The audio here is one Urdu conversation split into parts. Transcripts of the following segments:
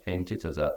35,000,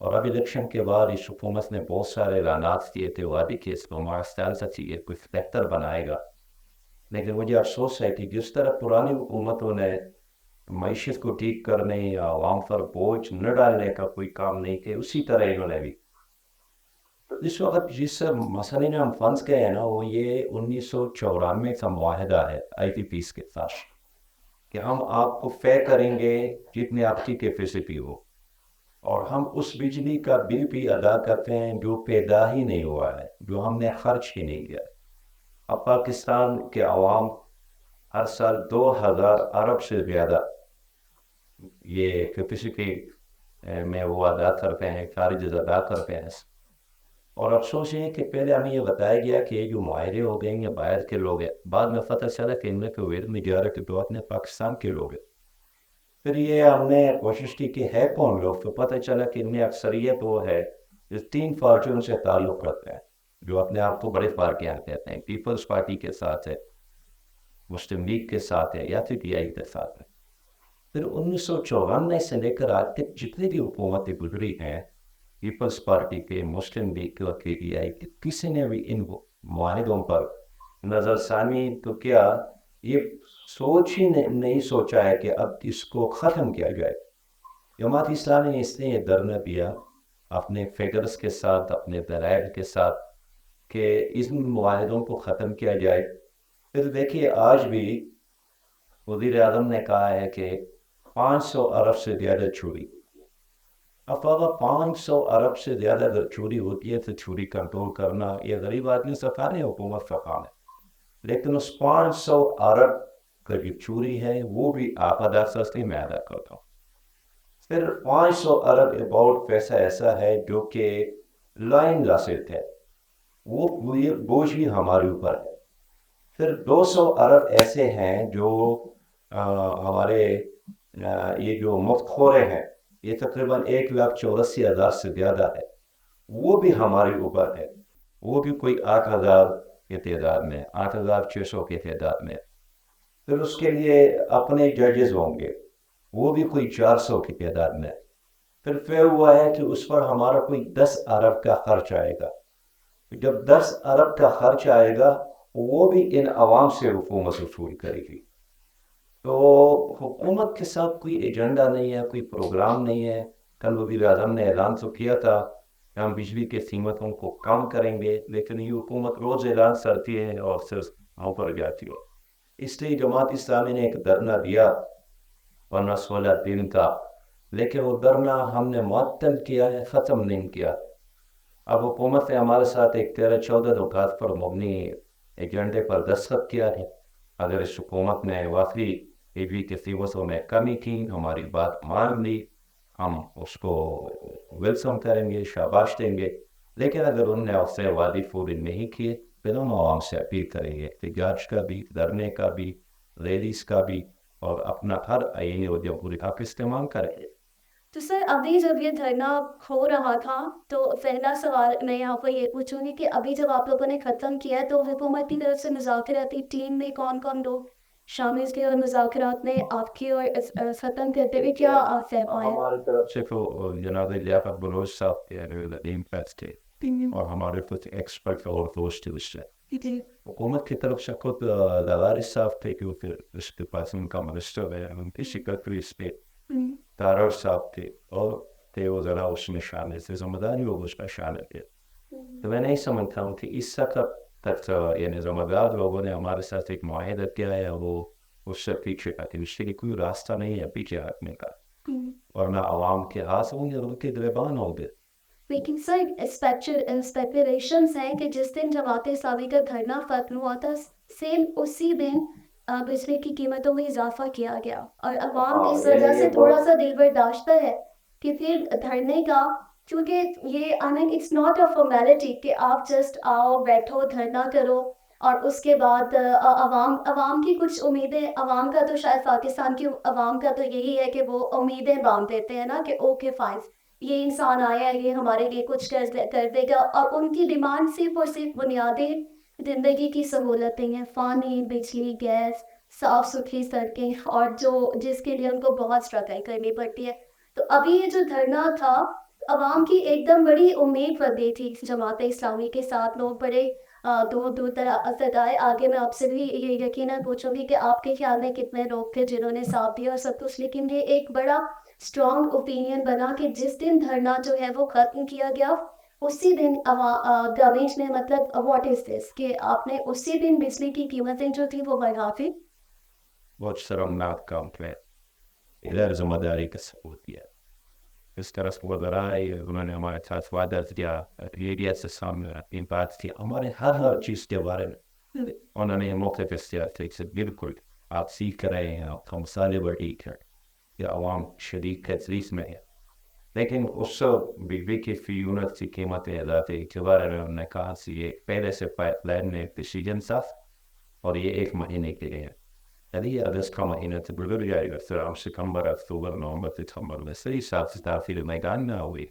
اور اب الیکشن کے بعد اس حکومت نے بہت سارے اعلانات کیے تھے، وعدے کے اس کو ہمارا سیاست یہ کچھ بہتر بنائے گا، لیکن مجھے افسوس ہے کہ جس طرح پرانی حکومتوں نے معیشت کو ٹھیک کرنے یا عوام پر بوجھ نہ ڈالنے کا کوئی کام نہیں کیا، اسی طرح انہوں نے بھی اس وقت جس مسئلے میں ہم پھنس گئے ہیں نا، وہ یہ 1994 کا معاہدہ ہے آئی پی پیس کے ساتھ کہ ہم آپ کو فے کریں گے جتنے آپ کی کیپیسٹی ہو، اور ہم اس بجلی کا بل بھی ادا کرتے ہیں جو پیدا ہی نہیں ہوا ہے، جو ہم نے خرچ ہی نہیں کیا۔ اب پاکستان کے عوام ہر سال 2000 ارب سے زیادہ یہ کیپیسٹی میں وہ ادا کرتے ہیں، خارج ادا کرتے ہیں، اور افسوس یہ ہے کہ پہلے ہمیں یہ بتایا گیا کہ یہ جو معاہدے ہو گئے یہ باہر کے لوگ ہیں، بعد میں پتہ چلا کہ ان میں میجارٹی تو اپنے پاکستان کے لوگ ہیں۔ پھر یہ ہم نے کوشش کی کہ ہے کون لوگ، تو پتہ چلا کہ ان میں اکثریت وہ ہے جو 3 پارٹیوں سے تعلق رکھتے ہیں، جو اپنے آپ کو بڑے پارٹیاں کہتے ہیں، پیپلز پارٹی کے ساتھ ہے، مسلم لیگ کے ساتھ ہے، یا پھر پی آئی کے ساتھ ہے۔ پھر 1994 سے لے کر آج تک جتنی بھی حکومتیں گزری ہیں، پیپلز پارٹی کے، مسلم لیگ کے اور پی آئی کے، کسی نے بھی ان معاہدوں پر نظر ثانی تو کیا یہ سوچ ہی نہیں سوچا ہے کہ اب اس کو ختم کیا جائے۔ جماعت اسلامی نے اس نے یہ دھرنا دیا اپنے فیگرز کے ساتھ، اپنے دلائل کے ساتھ کہ ان معاہدوں کو ختم کیا جائے۔ پھر دیکھیے آج بھی وزیر اعظم نے کہا ہے کہ 500 ارب سے زیادہ چوری، اب اگر 500 ارب سے زیادہ اگر چوری ہوتی ہے تو چوری کنٹرول کرنا یہ غریب آدمی سرکار ہے، حکومت کا کام ہے، لیکن اس 500 ارب کا جو چوری ہے وہ بھی آپ ادا کرتے، میں ادا کرتا ہوں۔ پھر 500 ارب اباؤٹ پیسہ ایسا ہے جو کہ لائن لاسٹ ہے، وہ بوجھ بھی ہمارے اوپر ہے۔ پھر 200 ارب ایسے ہیں جو ہمارے یہ جو مفت خورے ہیں، یہ تقریباً 1,84,000 سے زیادہ ہے، وہ بھی ہمارے اوپر ہے، وہ بھی کوئی 8,000 کے تعداد میں، 8,600 کے تعداد میں۔ پھر اس کے لیے اپنے ججز ہوں گے، وہ بھی کوئی 400 کی تعداد میں۔ پھر ہوا ہے کہ اس پر ہمارا کوئی 10 ارب کا خرچ آئے گا۔ جب 10 ارب کا خرچ آئے گا وہ بھی ان عوام سے حکومت وصول کرے گی۔ تو حکومت کے ساتھ کوئی ایجنڈا نہیں ہے، کوئی پروگرام نہیں ہے۔ کل وزیر اعظم نے اعلان تو کیا تھا کہ ہم بجلی کے قیمتوں کو کم کریں گے، لیکن یہ حکومت روز اعلان کرتی ہے اور صرف وہاں پر جاتی ہے۔ اس لیے جماعت اسلامی نے ایک دھرنا دیا 15-16 دن کا، لیکن وہ دھرنا ہم نے معطل کیا ہے، ختم نہیں کیا۔ اب حکومت نے ہمارے ساتھ ایک 13-14 نکات پر مبنی ایجنڈے پر دستخط کیا ہے۔ اگر اس حکومت نے واقعی بجلی کی قیمتوں میں کمی کی، ہماری بات مان لی، ہم اس کو ویلکم کریں گے، شاباش دیں گے، لیکن اگر انہوں نے اس سے وعدے پورے نہیں کیے پھر ہم عوام سے اپیل کریں گے احتجاج کا بھی، دھرنے کا بھی، ریلیز کا بھی، اور اپنا ہر آئینی اور جمہوری حق استعمال کریں گے۔ تو سر ابھی جب یہ دھرنا ہو رہا تھا تو پہلا سوال میں یہاں پر یہ پوچھوں گی کہ ابھی جب آپ لوگوں نے ختم کیا تو حکومت کی طرف سے مذاکراتی ٹیم میں کون کون لوگ شامل تھے اور مذاکرات میں آپ کی اور ختم کرتے ہوئے کیا طے پائے؟ ہماری طرف سے تو جناب لیاقت بلوچ صاحب کے ٹیم پیس تھے، اور ہمارے کچھ ایکسپرٹ اور دوست تھے۔ حکومت کی طرف سے خود لوارث صاحب تھے جو کہ اس ڈپارٹمنٹ کا منسٹر ہے، ان کی سیکرٹری اسٹیٹ تارڑ صاحب تھے، اور تھے وہ ذرا اس میں شامل تھے، ذمہ داری وہ اس میں شامل تھے۔ تو میں نہیں سمجھتا ہوں کہ اس وقت تک یعنی ذمہ دار لوگوں نے ہمارے ساتھ ایک معاہدہ کیا ہے، وہ اس سے پیچھے ہٹے، اس کے لیے کوئی راستہ نہیں ہے پیچھے ہٹنے کا، ورنہ عوام کے ہاتھ ہوں گے اور ان کے گریبان ہوں گے۔ لیکن سر اسپیکولیشنز ہیں کہ جس دن جماعت اسلامی کا دھرنا ختم ہوا تھا سیم اسی دن بجلی کی قیمتوں میں اضافہ کیا گیا، اور عوام اس وجہ سے تھوڑا سا دل برداشتہ ہے کہ پھر دھرنے کا، کیونکہ یہ اٹس ناٹ اے فارمیلٹی کہ آپ جسٹ آؤ بیٹھو دھرنا کرو اور اس کے بعد عوام کی کچھ امیدیں، عوام کا تو شاید پاکستان کی عوام کا تو یہی ہے کہ وہ امیدیں باندھ دیتے ہیں نا کہ اوکے فائن یہ انسان آیا ہے، یہ ہمارے لیے کچھ کر دے گا، اور ان کی ڈیمانڈ صرف اور صرف بنیادی زندگی کی سہولتیں ہیں، پانی، بجلی، گیس، صاف ستھری سڑکیں، اور جس کے لیے ان کو بہت اسٹرگل کرنی پڑتی ہے۔ تو ابھی یہ جو دھرنا تھا عوام کی ایک دم بڑی امید بندھی تھی جماعت اسلامی کے ساتھ. لوگ بڑے دور دور تک آئے. آگے میں آپ سے بھی یہ یقیناً پوچھوں گی کہ آپ کے خیال میں کتنے لوگ تھے جنہوں نے ساتھ دیا اور سب کچھ. لیکن یہ ایک بڑا اسٹرانگ اوپینین بنا کہ جس دن دھرنا جو ہے وہ ختم کیا گیا اسی دن دمیش نے مطلب واٹ از دس کہ آپ نے اسی دن بجلی کی قیمتیں جو تھی وہ بڑھا دی. بہت شرمناک کام ہے. غیر ذمہ داری کا ثبوت دیا. اس طرح سے وزرائے انہوں نے ہمارے ساتھ وعدہ کیا, میڈیا سے سامنے اپنی بات کی, ہمارے ہر چیز کے بارے میں انہوں نے مختلف استعمال سے بالکل آپ سیکھ رہے ہیں, آپ کا مسالے بڑی ہے کہ عوام شدید تجویز میں ہے. لیکن اس بجلی کی فی یونٹ کی قیمتیں اضافے کے بارے میں انہوں نے کہا کہ یہ پہلے سے پائپ لائن میں ڈیسیجن تھا اور یہ 1 مہینے کے لیے ہے. یعنی اگست کا مہینہ تو گزر جائے گا, پھر ہم ستمبر, اکتوبر, نومبر, دسمبر میں صحیح حساب سے تاثیر میدان نہ ہوئی.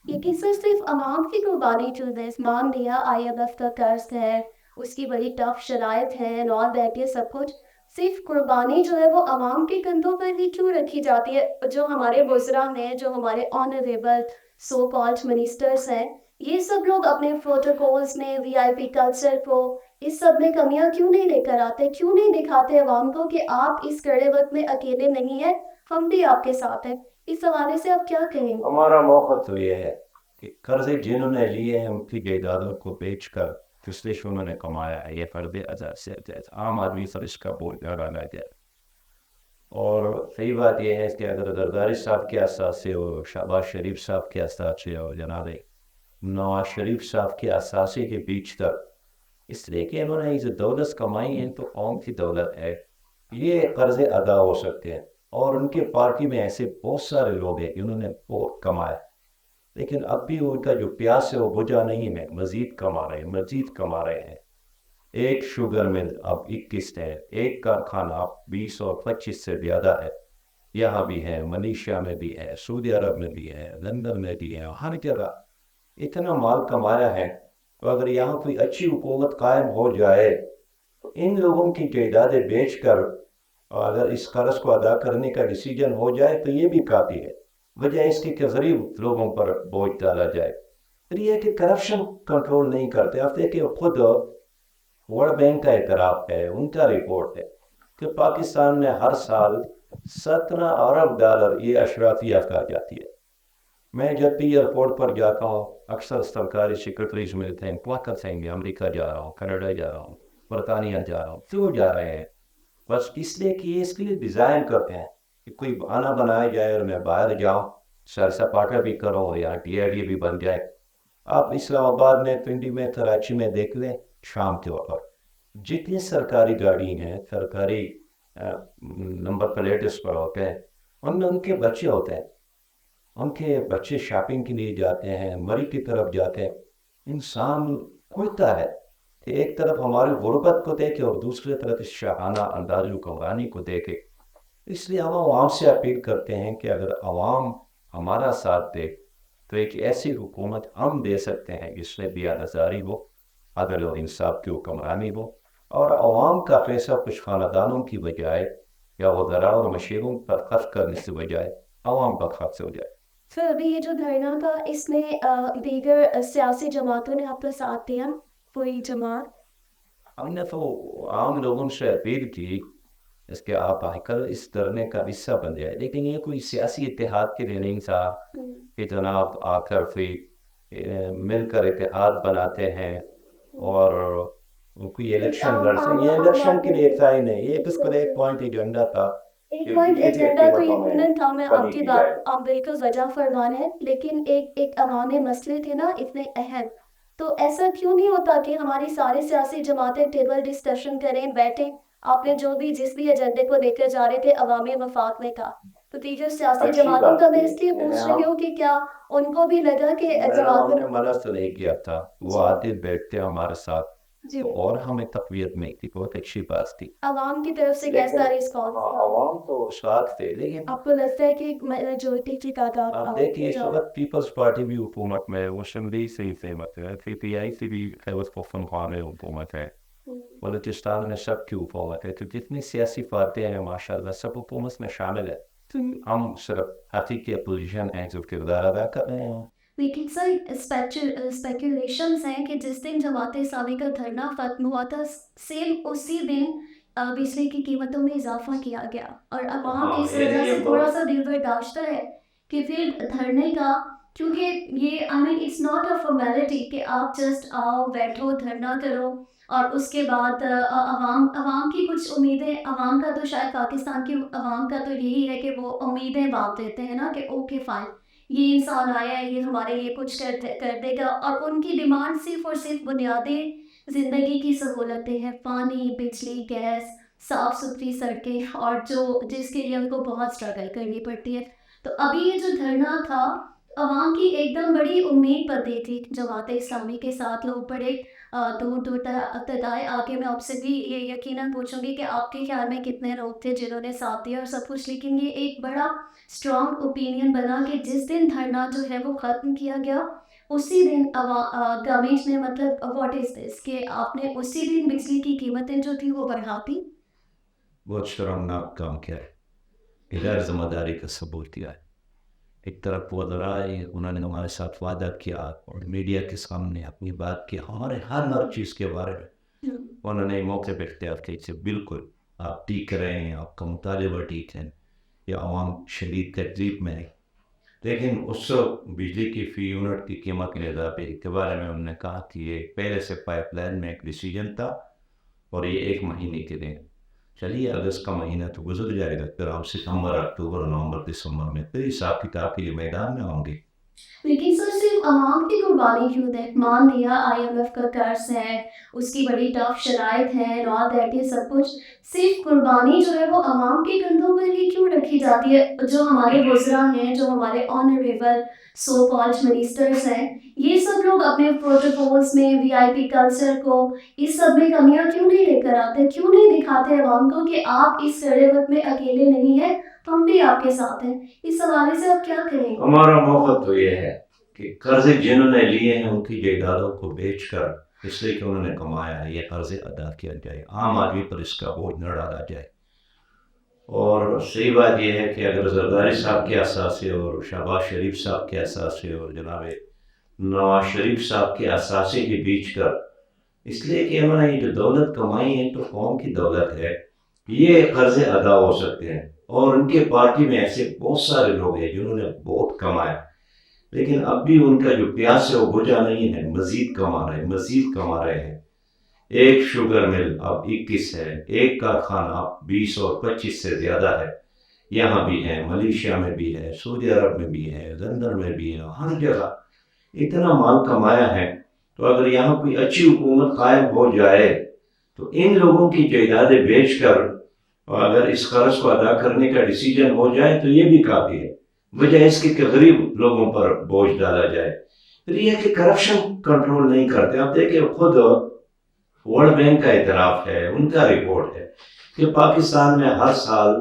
لیکن سر صرف عوام کی قربانی ٹو دس مان لیا IMF کا قرض ہے, اس کی بڑی ٹف شرائط ہے, نال دیٹ یہ سب کچھ, صرف قربانی جو ہے وہ عوام کے کندھوں پر ہی کیوں رکھی جاتی ہے؟ جو ہمارے وزراء ہیں, جو ہمارے آنریبل سو کالڈ منسٹرس ہیں, یہ سب لوگ اپنے پروٹوکولز میں VIP کلچر کو اس سب میں کمیاں کیوں نہیں لے کر آتے؟ کیوں نہیں دکھاتے عوام کو کہ آپ اس کڑے وقت میں اکیلے نہیں ہیں, ہم بھی آپ کے ساتھ ہیں؟ اس حوالے سے آپ کیا کہیں؟ ہمارا موقع تو یہ ہے کہ قرضے جنہوں نے لیے ہیں ان کی جائیدادوں کو بیچ کر جس سے انہوں نے کمایا ہے, یہ فرد ادا سے عام آدمی پر اس کا بوجھ نہ ڈالا جائے. اور صحیح بات یہ ہے کہ اگر زرداری صاحب کے اثاثے ہو, شہباز شریف صاحب کے اثاثے ہو, جناب نواز شریف صاحب کے اثاثے کے بیچ تک, اس لیے کہ انہوں نے اسے دولت کمائی ہے تو قوم کی دولت ہے, یہ قرضے ادا ہو سکتے ہیں. اور ان کے پارٹی میں ایسے بہت سارے لوگ ہیں جنہوں نے بہت کمایا, لیکن اب بھی ان کا جو پیاس ہے وہ بجھا نہیں ہے, مزید کما رہے ہیں. ایک شوگر مل اب 21 ہے, ایک کارخانہ اب 20 اور 25 سے زیادہ ہے. یہاں بھی ہے, ملیشیا میں بھی ہے, سعودی عرب میں بھی ہے, لندن میں بھی ہے, ہر جگہ اتنا مال کمایا ہے. تو اگر یہاں کوئی اچھی حکومت قائم ہو جائے تو ان لوگوں کی جائیدادیں بیچ کر اگر اس قرض کو ادا کرنے کا ڈیسیجن ہو جائے تو یہ بھی کافی ہے, وجہ اس کی کہ غریب لوگوں پر بوجھ ڈالا جائے. پھر یہ کہ کرپشن کنٹرول نہیں کرتے. آپ دیکھیں خود ورلڈ بینک کا اعتراف ہے, ان کا رپورٹ ہے کہ پاکستان میں ہر سال 17 ارب ڈالر یہ اشرافیہ کہا جاتی ہے. میں جب بھی ایئرپورٹ پر جاتا ہوں اکثر سرکاری سیکرٹریز ملتے ہیں, کیا کرتے ہیں, امریکہ جا رہا ہوں, کینیڈا جا رہا ہوں, برطانیہ جا رہا ہوں. کیوں جا رہے ہیں؟ بس اس لیے کہ یہ اس لیے ڈیزائن کرتے ہیں کہ کوئی بہانہ بنایا جائے اور میں باہر جاؤں, سیر سپاٹا بھی کروں یا DID بھی بن جائے. آپ اسلام آباد میں, پنڈی میں, کراچی میں دیکھ لیں, شام کے وقت جتنی سرکاری گاڑی ہیں, سرکاری نمبر پلیٹ اس پر ہوتے ہیں, ان میں ان کے بچے ہوتے ہیں. ان کے بچے شاپنگ کے لیے جاتے ہیں, مری کی طرف جاتے ہیں. انسان کھلتا ہے کہ ایک طرف ہماری غربت کو دیکھے اور دوسری طرف اس شاہانہ انداز حکمرانی کو دیکھے. اس لیے ہم عوام سے اپیل کرتے ہیں کہ اگر عوام ہمارا ساتھ دے تو ایک ایسی حکومت ہم دے سکتے ہیں جس میں دیانتداری ہو, عدل و انصاف کی حکمرانی ہو, اور عوام کا پیسہ کچھ خاندانوں کی بجائے یا وزراء اور مشیروں پر خرچ کرنے سے بجائے عوام پر خرچ ہو جائے. پھر ابھی یہ جو دھرنا تھا اس میں دیگر سیاسی جماعتوں نے آپ کا ساتھ دیا, کوئی جماعت؟ ہم نے تو عام لوگوں سے اپیل کی اس کے آپ آ کر اس دھرنے کا حصہ بن جائے, لیکن یہ کوئی سیاسی اتحاد کے لیے نہیں تھا کہ جناب آ کر پھر مل کر اتحاد بناتے ہیں اور کوئی الیکشن لڑتے ہیں. یہ الیکشن کے لیے تھا ہی نہیں, یہ بس پر ایک پوائنٹ ایجنڈا تھا. ایک پوائنٹ ایجنڈا تو یقیناً تھا, میں آپ کی بات آپ بالکل وجہ فرمان ہے, لیکن ایک عوامی مسئلے تھے نا اتنے اہم, تو ایسا کیوں نہیں ہوتا کہ ہماری ساری سیاسی جماعتیں ٹیبل ڈسکشن کریں, بیٹھیں, آپ نے جو بھی جس بھی ایجنڈے کو لے کر جا رہے تھے عوامی مفاد میں کا, تو دیگر سیاسی جماعتوں کا میں اس لیے پوچھ رہی ہوں کہ کیا ان کو بھی لگا کہ ہم نے منع تو نہیں کیا تھا, وہ آتے بیٹھتے ہمارے ساتھ اور ہمیں تقویت میں کی, بہت اچھی بات تھی. عوام کی طرف سے کیسا رسپانس؟ عوام تو ساتھ تھے, لیکن آپ کو لگتا ہے کہ میجورٹی کی تعداد؟ آپ دیکھیے اس وقت پیپلز پارٹی بھی حکومت میں, وہ شملی سے ہی فیمس ہے, PPI سے بھی خیبر پختونخوا میں حکومت ہے, بلوچستان میں سب کی حکومت ہے. تو جتنی سیاسی پارٹیاں ہیں ماشاء اللہ سب حکومت میں شامل ہے. ہم صرف ہاتھی کی اپوزیشن ہے جو کردار ادا کر رہے ہیں. لیکن سر اسپیکولیشنز ہیں کہ جس دن جماعت اسلامی کا دھرنا ختم ہوا تھا سیم اسی دن بجلی کی قیمتوں میں اضافہ کیا گیا اور عوام اس وجہ سے تھوڑا سا دل برداشت ہے کہ پھر دھرنے کا، کیونکہ یہ اٹس ناٹ اے فارمیلٹی کہ آپ جسٹ آؤ بیٹھو دھرنا کرو اور اس کے بعد عوام کی کچھ امیدیں، عوام کا تو شاید پاکستان کی عوام کا تو یہی ہے کہ وہ امیدیں باندھ دیتے ہیں نا کہ اوکے فائن یہ انسان آیا ہے، یہ ہمارے لیے کچھ کر دے گا، اور ان کی ڈیمانڈ صرف اور صرف بنیادی زندگی کی سہولتیں ہیں، پانی، بجلی، گیس، صاف ستھری سڑکیں، اور جس کے لیے ان کو بہت اسٹرگل کرنی پڑتی ہے. تو ابھی یہ جو دھرنا تھا عوام کی ایک دم بڑی امید بندھی تھی جماعت اسلامی کے ساتھ، لوگ بڑے دور دور تک آئے. آگے میں آپ سے بھی یہ یقیناً پوچھوں گی کہ آپ کے خیال میں کتنے لوگ تھے جنہوں نے ساتھ دیا اور سب کچھ، لیکن یہ ایک بڑا اسٹرانگ اوپینین بنا کہ جس دن دھرنا جو ہے وہ ختم کیا گیا اسی دن گورنمنٹ نے مطلب واٹ از دس کہ آپ نے اسی دن بجلی کی قیمتیں جو تھی وہ بڑھا دی. بہت شرمناک کام کیا ہے، غیر ذمہ داری کا ثبوت دیا ہے. ایک طرف وہ ذرائع انہوں نے ہمارے ساتھ وعدہ کیا اور میڈیا کے سامنے اپنی بات کی، ہمارے ہر چیز کے بارے میں انہوں نے موقع پہ اختیار کی سے بالکل آپ ٹھیک رہے ہیں، آپ کا مطالبہ ٹھیک ہے، یا عوام شدید تکلیف میں ہے. لیکن اس وقت بجلی کی فی یونٹ کی قیمت کے اضافے کے بارے میں انہوں نے کہا کہ یہ پہلے سے پائپ لائن میں ایک ڈیسیجن تھا اور یہ 1 مہینے کے دیں. چلیے اگست کا مہینہ تو گزر جائے گا، پھر ہم ستمبر، اکتوبر، نومبر، دسمبر میں پھر حساب کتاب کے لیے میدان میں ہوں گے. لیکن سر صرف عوام کی قربانی کیوں دے؟ مان لیا IMF کا قرض ہے، اس کی بڑی ٹف شرائط ہے، یہ سب کچھ، صرف قربانی جو ہے وہ عوام کے کندھوں پر ہی کیوں رکھی جاتی ہے؟ جو ہمارے وزراء ہیں، جو ہمارے آنریبل سو کالڈ منسٹرز ہیں، یہ سب لوگ اپنے پروٹوکولز میں VIP کلچر کو اس سب میں کمیاں کیوں نہیں لے کر آتے؟ کیوں نہیں دکھاتے عوام کو کہ آپ اس کڑے وقت میں اکیلے نہیں ہیں، ہم بھی آپ کے ساتھ ہیں؟ اس حوالے سے آپ کیا کریں؟ ہمارا موقف تو یہ ہے کہ قرضے جنہوں نے لیے ہیں ان کی جائیدادوں کو بیچ کر، اس لیے کہ انہوں نے کمایا ہے، یہ قرضے ادا کیا جائے، عام آدمی پر اس کا بوجھ نہ ڈالا جائے. اور صحیح بات یہ ہے کہ اگر زرداری صاحب کے اثاثے اور شہباز شریف صاحب کے اثاثے اور جناب نواز شریف صاحب کے اثاثے کے بیچ کر، اس لیے کہ انہوں نے یہ جو دولت کمائی ہے تو قوم کی دولت ہے، یہ قرضے ادا ہو سکتے ہیں. اور ان کے پارٹی میں ایسے بہت سارے لوگ ہیں جنہوں نے بہت کمایا، لیکن اب بھی ان کا جو پیاس ہے وہ بجھا نہیں ہے، مزید کما رہے ہیں. ایک شوگر مل اب 21 ہے، ایک کارخانہ اب 20 اور 25 سے زیادہ ہے. یہاں بھی ہے، ملیشیا میں بھی ہے، سعودی عرب میں بھی ہے، لندن میں بھی ہے، ہر جگہ اتنا مال کمایا ہے. تو اگر یہاں کوئی اچھی حکومت قائم ہو جائے تو ان لوگوں کی جائیدادیں بیچ کر اور اگر اس قرض کو ادا کرنے کا ڈیسیجن ہو جائے تو یہ بھی کافی ہے، وجہ اس کی کہ غریب لوگوں پر بوجھ ڈالا جائے. پھر یہ کہ کرپشن کنٹرول نہیں کرتے. آپ دیکھیں خود ورلڈ بینک کا اعتراف ہے، ان کا رپورٹ ہے کہ پاکستان میں ہر سال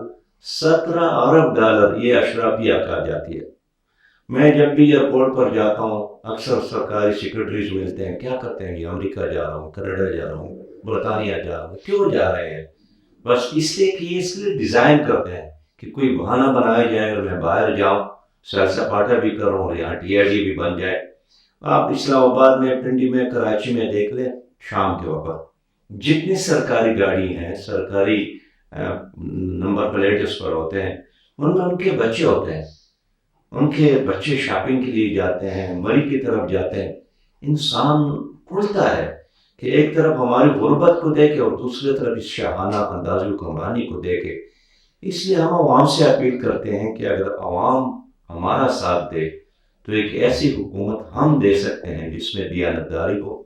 17 ارب ڈالر یہ اشرافیہ کہا جاتی ہے. میں جب بھی ایئرپورٹ پر جاتا ہوں اکثر سرکاری سیکرٹریز ملتے ہیں، کیا کرتے ہیں؟ یہ امریکہ جا رہا ہوں، کینیڈا جا رہا ہوں، برطانیہ جا رہا ہوں. کیوں جا رہے ہیں؟ بس اس لیے کہ یہ اس لیے ڈیزائن کرتے ہیں کہ کوئی بہانہ بنایا جائے اور میں باہر جاؤں، سیر سپاٹا بھی کروں اور یہاں TRD بھی بن جائے. آپ اسلام آباد میں، پنڈی میں، کراچی میں دیکھ لیں، شام کے وقت جتنی سرکاری گاڑی ہیں، سرکاری نمبر پلیٹ اس پر ہوتے ہیں، ان میں ان کے بچے ہوتے ہیں، ان کے بچے شاپنگ کے لیے جاتے ہیں، مری کی طرف جاتے ہیں. انسان اڑتا ہے کہ ایک طرف ہماری غربت کو دیکھے اور دوسری طرف اس شاہانہ انداز حکمرانی کو دیکھے. اس لیے ہم عوام سے اپیل کرتے ہیں کہ اگر عوام ہمارا ساتھ دے تو ایک ایسی حکومت ہم دے سکتے ہیں جس میں دیانتداری ہو،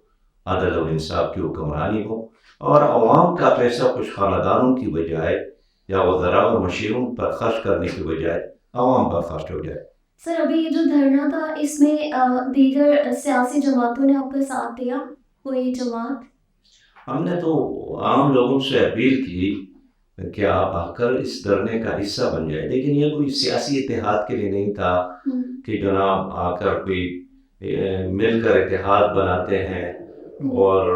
عدل و انصاف کی حکمرانی ہو، اور عوام کا پیسہ کچھ خاندانوں کی بجائے یا وزراء اور مشیروں پر خرچ کرنے کی بجائے عوام پر خرچ ہو جائے. سر ابھی یہ جو دھرنا تھا اس میں دیگر سیاسی جماعتوں نے آپ کا ساتھ دیا؟ کوئی جماعت؟ ہم نے تو عام لوگوں سے اپیل کی کہ آپ آ کر اس دھرنے کا حصہ بن جائے، لیکن یہ کوئی سیاسی اتحاد کے لیے نہیں تھا کہ جناب آ کر کوئی مل کر اتحاد بناتے ہیں اور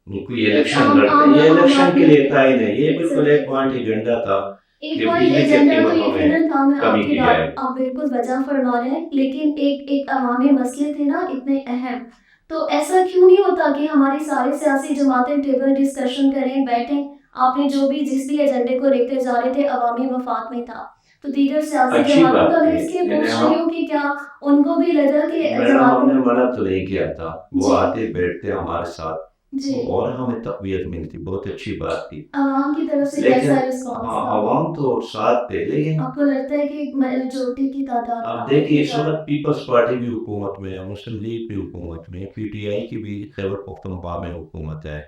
کوئی الیکشن لڑتے ہیں. یہ الیکشن کے لیے تھا ہی نہیں، یہ بالکل ایک پوائنٹ ایجنڈا تھا کہ بجلی کی قیمتوں میں کمی آپ کی کی جائے. بات آپ بالکل وجہ فرما رہے ہیں، لیکن ایک عوامی مسئلے تھے نا اتنے اہم، تو ایسا کیوں نہیں ہوتا کہ ہماری ساری سیاسی جماعتیں ٹیبل ڈسکشن کریں، بیٹھیں؟ آپ نے جو بھی جس بھی ایجنڈے کو لے کر جا رہے تھے عوامی مفاد میں تھا، تو دیگر سیاسی اچھی جماعتوں بات کا میں ہے. اس لیے یعنی پوچھ رہی ہوں کہ کیا ان کو بھی لگا کہ میڈم ہم نے جماعتوں منع تو نہیں کیا تھا، وہ جی آتے بیٹھتے ہمارے ساتھ جی اور ہمیں تقویت ملتی، بہت اچھی بات تھی. عوام کی طرف سے لیکن کیسا رسپانس ہاں تھا؟ عوام تو ساتھ تھے، لیکن آپ کو لگتا ہے کہ میجورٹی کی تعداد اب دیکھیے اس وقت پیپلز پارٹی بھی حکومت میں ہے، مسلم لیگ بھی حکومت میں ہے، پی ٹی آئی کی بھی خیبر پختونخوا میں حکومت ہے،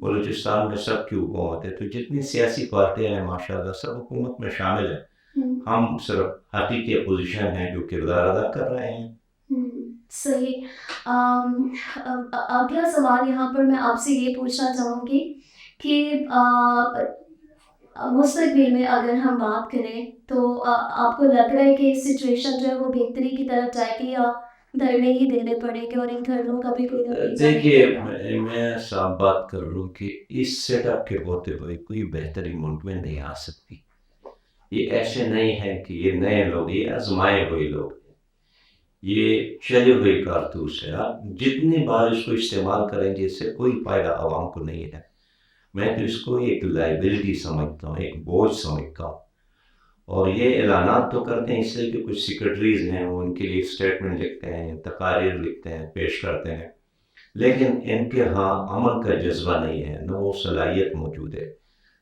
بلوچستان میں سب کی حکومت ہے. تو جتنی سیاسی پارٹیاں ہیں ماشاءاللہ سب حکومت میں شامل ہیں. ہم صرف حقیقی اپوزیشن ہیں جو کردار ادا کر رہے ہیں. صحیح. اگلا سوال یہاں پر میں آپ سے یہ پوچھنا چاہوں گی کہ مستقبل میں اگر ہم بات کریں تو آپ کو لگ رہا ہے کہ سچویشن جو ہے وہ بہتری کی طرف جائے گی یا دھرنے ہی دینے پڑیں گے اور ان دھرنوں کا بھی کوئی نتیجہ نہیں دیکھیے نکلے گا؟ میں صاف بات کر رہا ہوں کہ اس سیٹ اپ کے ہوتے ہوئے کوئی بہتری ملک میں نہیں آ سکتی. یہ ایسے نہیں ہے کہ یہ نئے لوگ، یہ آزمائے ہوئے لوگ، یہ چلے ہوئے کارتوس ہے. آپ جتنی بار اس کو استعمال کریں گے اس سے کوئی فائدہ عوام کو نہیں ہے. میں تو اس کو ایک لائبلٹی سمجھتا ہوں، ایک بوجھ سمجھتا ہوں. اور یہ اعلانات تو کرتے ہیں اس لیے کہ کچھ سیکرٹریز ہیں وہ ان کے لیے اسٹیٹمنٹ لکھتے ہیں، تقاریر لکھتے ہیں، پیش کرتے ہیں، لیکن ان کے ہاں عمل کا جذبہ نہیں ہے. نہ وہ صلاحیت موجود ہے،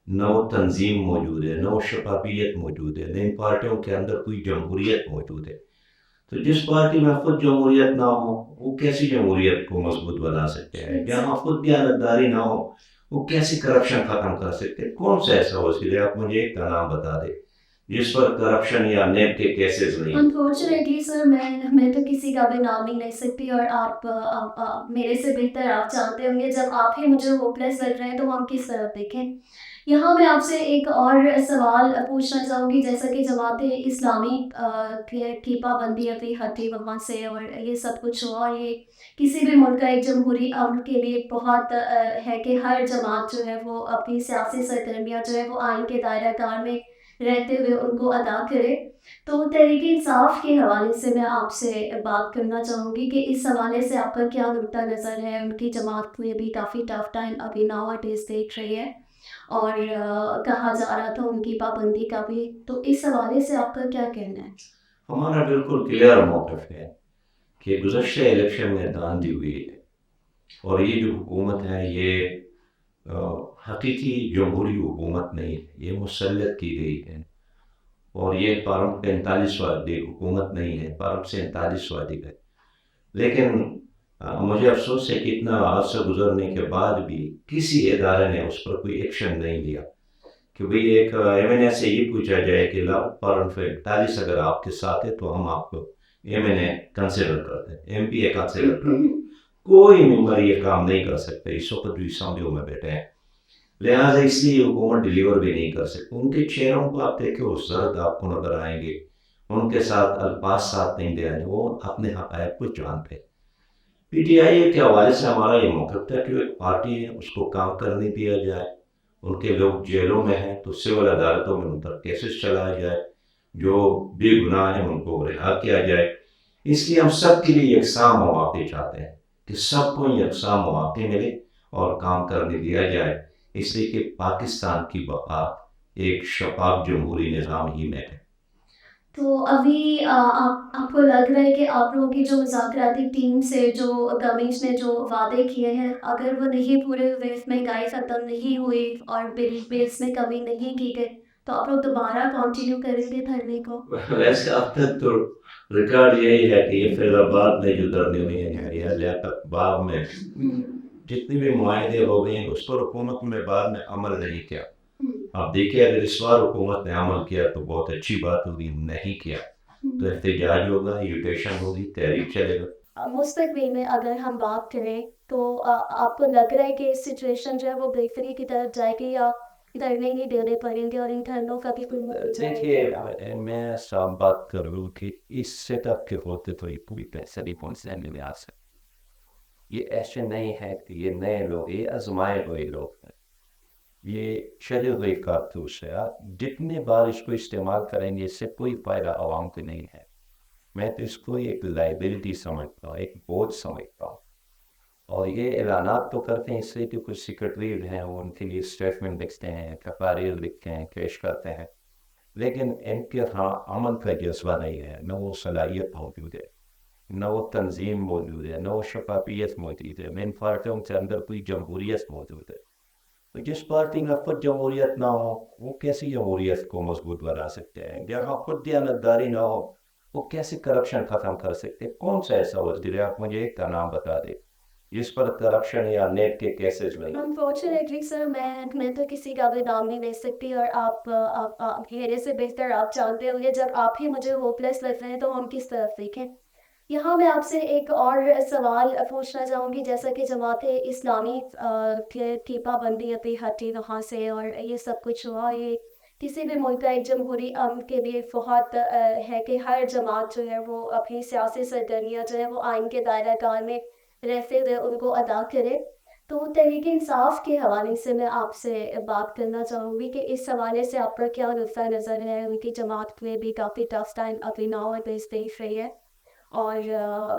نہ وہ تنظیم موجود ہے، نہ وہ شفافیت موجود ہے، نہ ان پارٹیوں کے اندر کوئی جمہوریت موجود ہے. تو جس پارٹی میں خود جمہوریت نہ ہو وہ کیسی جمہوریت کو مضبوط بنا سکتے ہیں؟ جہاں خود دیانتداری نہ ہو وہ کیسے کرپشن ختم کر سکتے ہیں؟ کون سا ایسا وزیر ہے، آپ مجھے ایک کا نام بتا دیں جس پر کرپشن یا نیب کے کیسز نہیں؟ انفارچونیٹلی سر میں تو کسی کا بھی نام نہیں لے سکتی، اور آپ میرے سے بہتر آپ جانتے ہوں گے. جب آپ ہی مجھے ہوپلیس لگ رہے ہیں تو ہم کس طرف دیکھیں؟ یہاں میں آپ سے ایک اور سوال پوچھنا چاہوں گی. جیسا کہ جماعت اسلامی کی پابندی ابھی ہٹی وہاں سے اور یہ سب کچھ ہوا، اور یہ کسی بھی ملک کا ایک جمہوری امن کے لیے بہت ہے کہ ہر جماعت جو ہے وہ اپنی سیاسی سرگرمیاں جو ہے وہ آئین کے دائرہ کار میں رہتے ہوئے ان کو ادا کرے. تو تحریک انصاف کے حوالے سے میں آپ سے بات کرنا چاہوں گی کہ اس حوالے سے آپ کا کیا نقطہ نظر ہے؟ ان کی جماعت میں بھی کافی ٹف ٹائم ابھی ناؤ اڈیز دیکھ رہی ہے اور کہا جا رہا تھا ان کی پابندی کا بھی، تو اس حوالے سے آپ کا کیا کہنا ہے؟ ہمارا بالکل کلیئر موقف ہے کہ گزشتہ الیکشن میں دھاندلی ہوئی ہے اور یہ جو حکومت ہے یہ حقیقی جمہوری حکومت نہیں ہے، یہ مسلط کی گئی ہے. اور یہ فارم 45 والی حکومت نہیں ہے، فارم 47 والی ہے. لیکن مجھے افسوس ہے کہ اتنا عرصہ گزرنے کے بعد بھی کسی ادارے نے اس پر کوئی ایکشن نہیں لیا کہ بھئی ایک ایم این اے سے یہ پوچھا جائے کہ لا فارم 45 اگر آپ کے ساتھ ہے تو ہم آپ کو ایم این اے کنسیڈر کرتے ہیں، ایم پی اے کنسیڈر کرتے ہیں. کوئی ممبر یہ کام نہیں کر سکتے اس وقت جو اسمبلیوں میں بیٹھے ہیں. لہٰذا اس لیے حکومت ڈیلیور بھی نہیں کر سکتی. ان کے چہروں کو آپ دیکھیں وہ زرد آپ کو نظر آئیں گے، ان کے ساتھ الفاظ ساتھ نہیں دے رہے، وہ اپنے حقائق کو جانتے. پی ٹی آئی کے حوالے سے ہمارا یہ موقف تھا کہ ایک پارٹی ہے اس کو کام کرنے دیا جائے. ان کے لوگ جیلوں میں ہیں تو سول عدالتوں میں ان پر کیسز چلایا جائے، جو بے گناہ ہیں ان کو رہا کیا جائے. اس لیے ہم سب کے لیے یکساں مواقع چاہتے ہیں کہ سب کو یکساں مواقع ملے اور کام کرنے دیا جائے، اس لیے کہ پاکستان کی بقا ایک شفاف جمہوری نظام ہی میں ہے. تو ابھی آپ کو لگ رہا ہے کہ آپ لوگوں کی جو مذاکراتی ٹیم سے جو گورنمنٹ نے جو وعدے کیے ہیں اگر وہ نہیں پورے ہوئے، مہنگائی ختم نہیں ہوئی اور بیس میں کمی نہیں کی گئی، تو آپ لوگ دوبارہ کنٹینیو کریں گے دھرنے کو؟ ویسے اب تک تو ریکارڈ یہی ہے کہ یہ فیض آباد میں جو دھرنے ہوئے ہیں یا لیاقت باغ میں جتنے بھی معاہدے ہو گئے ہیں اس پر حکومت میں بعد میں عمل نہیں کیا. آپ دیکھیے اگر اس بار حکومت نے عمل کیا تو بہت اچھی بات ہوگی، نہیں کیا تو احتجاج ہوگا، ایجوٹیشن ہوگی، تحریک چلے گا. مستقبل میں اگر ہم بات کریں تو آپ کو لگ رہا ہے کہ سچویشن جو ہے وہ بہتری کی طرف جائے گی یا دھرنے ہی دینے پڑیں گے اور ان دھرنوں کا بھی کوئی نتیجہ نہیں نکلے گا؟ دیکھیے میں صاف بات کر رہا ہوں کہ اس سیٹ اپ کے ہوتے تو یہ پوری پیسے نہیں پہنچنے میں آ سکتے. یہ ایسے نہیں ہے کہ یہ نئے لوگ، یہ آزمائے ہوئے لوگ ہیں. یہ شہری غیر کارتوس ہے. جتنے بار اس کو استعمال کریں گے اس سے کوئی فائدہ عوام کو نہیں ہے. میں تو اس کو ایک لائبلٹی سمجھتا ہوں, ایک بوجھ سمجھتا ہوں. اور یہ اعلانات تو کرتے ہیں اس سے کہ کچھ سیکرٹری ہیں وہ ان کے لیے اسٹیٹمنٹ لکھتے ہیں, تقاریر لکھتے ہیں, پیش کرتے ہیں, لیکن ان کے ہاں عمل کا جذبہ نہیں ہے, نہ وہ صلاحیت موجود ہے, نہ وہ تنظیم موجود ہے, نہ وہ شفافیت موجود ہے. ان پارٹیوں کے اندر کوئی جمہوریت موجود ہے. تو جس پارٹی میں خود جمہوریت نہ ہو وہ کیسی جمہوریت کو مضبوط بنا سکتے ہیں؟ جہاں خود دیانتداری نہ ہو وہ کیسے کرپشن ختم کر سکتے ہیں؟ کون سا ایسا وزیر ہے, آپ مجھے ایک کا نام بتا دیں جس پر کرپشن یا نیٹ کے کیسز نہیں؟ انفارچونیٹلی سر میں تو کسی کا بھی نام نہیں لے سکتی, اور آپ میرے سے بہتر آپ جانتے ہوں گے. جب آپ ہی مجھے ہوپ لیس لگتے ہیں تو ہم کس طرف دیکھیں. یہاں میں آپ سے ایک اور سوال پوچھنا چاہوں گی. جیسا کہ جماعت اسلامی کی پابندی ابھی ہٹی وہاں سے اور یہ سب کچھ ہوا, یہ کسی بھی ملک کا ایک جمہوری امن کے لیے بہت ہے کہ ہر جماعت جو ہے وہ اپنی سیاسی سرگرمیاں جو ہے وہ آئین کے دائرہ کار میں رہتے ہوئے ان کو ادا کرے. تو تحریک انصاف کے حوالے سے میں آپ سے بات کرنا چاہوں گی کہ اس حوالے سے آپ پر کیا نقطہ نظر ہے. ان کی جماعت میں بھی کافی ٹف ٹائم ابھی ناؤ دیکھ رہی ہے اور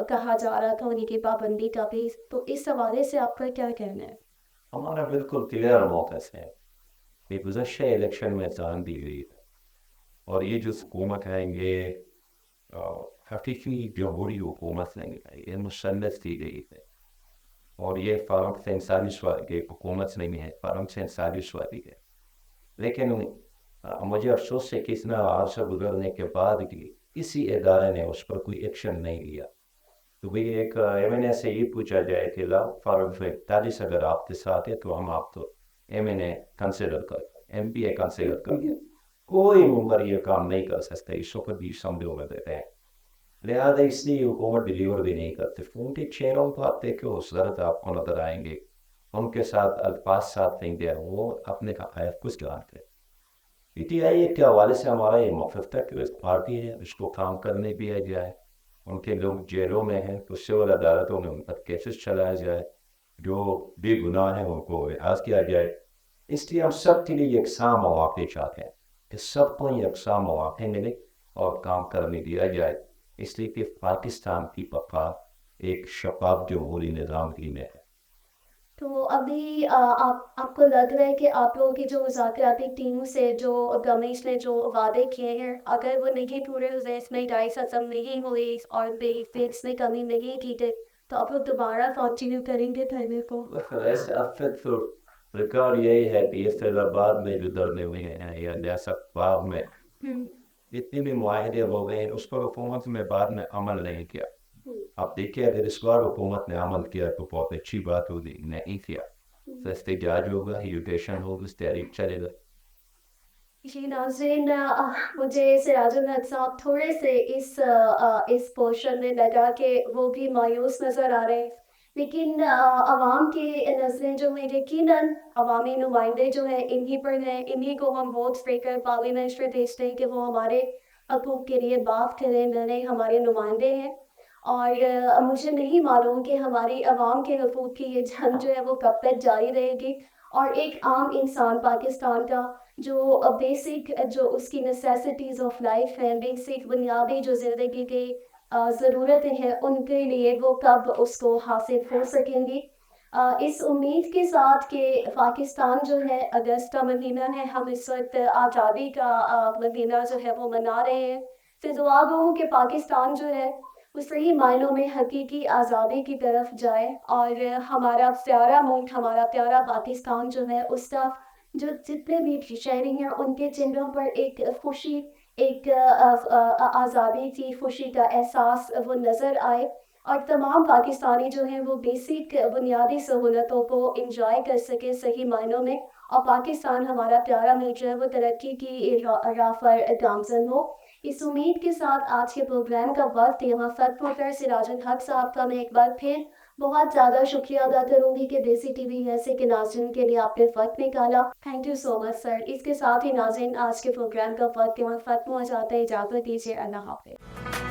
کہا جا رہا تھا انہیں کی پابندی کا بھی, تو اس حوالے سے آپ کا کیا کہنا ہے؟ ہمارا بالکل کلیئر موقف ہے کہ گزشتہ الیکشن میں جان دی گئی ہے, اور یہ جو حکومت ہے یہ حقیقی جمہوری حکومت نہیں ہے, یہ مسلط کی گئی ہے. اور یہ فارغ سے انسانیت والی حکومت نہیں ہے, فارغ سے انسانیت والی ہے. لیکن مجھے افسوس ہے کہ اتنا عرصہ گزرنے کے بعد بھی کسی ادارے نے اس پر کوئی ایکشن نہیں لیا. تو بھئی ایک ایم این اے سے یہ پوچھا جائے کہ لا فارغ اکتالیس اگر آپ کے ساتھ ہے تو ہم آپ تو ایم این اے کنسیڈر کر, ایم پی اے کنسیڈر کر لیا. کوئی ممبر یہ کام نہیں کر سکتا, اس وقت بھی سمجھو میں دیتے ہیں. لہٰذا اس لیے حکومت ڈیلیور بھی نہیں کرتے. ان کے چہروں کو آپ دیکھیں اس ضرورت آپ کو نظر آئیں گے, ان کے ساتھ الفاظ ساتھ نہیں دے, وہ اپنے حقائق کچھ جانتے ہیں. پی ٹی آئی کے حوالے سے ہمارا یہ موقف تھا کہ ایک پارٹی ہے, اس کو کام کرنے دیا جائے. ان کے لوگ جیلوں میں ہیں تو سول عدالتوں میں ان پر کیسز چلایا جائے, جو بے گناہ ہیں ان کو احاطہ کیا جائے. اس لیے ہم سب کے لیے یکساں مواقع چاہتے ہیں کہ سب کو یکساں مواقع ملے اور کام کرنے دیا جائے, اس لیے کہ پاکستان کی بقا ایک شفاف جمہوری نظام کی میں ہے. تو ابھی آپ کو لگ رہا ہے کہ آپ لوگوں کی جو مذاکراتی ٹیم سے جو گورنمنٹ نے جو وعدے کیے ہیں اگر وہ نہیں پورے ہوئے, اس میں ڈھائی ختم نہیں ہوئی اور فیکس میں کمی نہیں کی گئی تو آپ لوگ دوبارہ کنٹینیو کریں گے کرنے کو؟ ایسے اب تک تو ریکارڈ یہی ہے کہ اس فیض آباد میں جو دھرنے ہوئے ہیں یا ریاست باغ میں جتنے بھی معاہدے ہو گئے ہیں اس پر حکومت میں بعد میں عمل نہیں کیا. آپ دیکھیں اگر اس بار حکومت نے عمل کیا تو بہت اچھی بات ہوگی, نہیں کیا تو احتجاج ہوگا, ایجوکیشن ہوگا, تحریک چلے گا. جی ناظرین, مجھے سراج الحق صاحب تھوڑے سے اس پورشن میں لگا کہ وہ بھی مایوس نظر آ رہے ہیں, لیکن عوام کی نظریں جو ہیں یقیناً عوامی نمائندے جو ہیں انہی پر ہیں, انہی کو ہم ووٹ دے کر پارلیمنٹ میں بھیجتے ہیں کہ وہ ہمارے حقوق کے لیے بات کریں, لڑیں, ہمارے نمائندے ہیں. اور مجھے نہیں معلوم کہ ہماری عوام کے حقوق کی یہ جنگ جو ہے وہ کب تک جاری رہے گی, اور ایک عام انسان پاکستان کا جو بیسک جو اس کی نیسیسٹیز آف لائف ہیں, بیسک بنیادی جو زندگی کی ضرورتیں ہیں ان کے لیے وہ کب اس کو حاصل ہو سکیں گی. اس امید کے ساتھ کہ پاکستان جو ہے اگست کا مہینہ ہے, ہم اس وقت آزادی کا مہینہ جو ہے وہ منا رہے ہیں, پھر دعا گو کہ پاکستان جو ہے وہ صحیح معنوں میں حقیقی آزادی کی طرف جائے, اور ہمارا پیارا ملک, ہمارا پیارا پاکستان جو ہے اس کا جو جتنے بھی شہری ہیں ان کے چہروں پر ایک خوشی, ایک آزادی کی خوشی کا احساس وہ نظر آئے, اور تمام پاکستانی جو ہیں وہ بیسک بنیادی سہولتوں کو انجوائے کر سکے صحیح معنوں میں, اور پاکستان ہمارا پیارا ملک جو ہے وہ ترقی کی راہ پر گامزن ہو. اس امید کے ساتھ آج کے پروگرام کا وقت یہاں ختم ہوتا ہے. سراج الحق صاحب کا میں ایک بار پھر بہت زیادہ شکریہ ادا کروں گی کہ دیسی ٹی وی ایسے کے ناظرین کے لیے آپ نے وقت نکالا. تھینک یو سو مچ سر. اس کے ساتھ ہی ناظرین آج کے پروگرام کا وقت یہاں ختم ہو جاتا ہے. اجازت دیجیے, اللہ حافظ.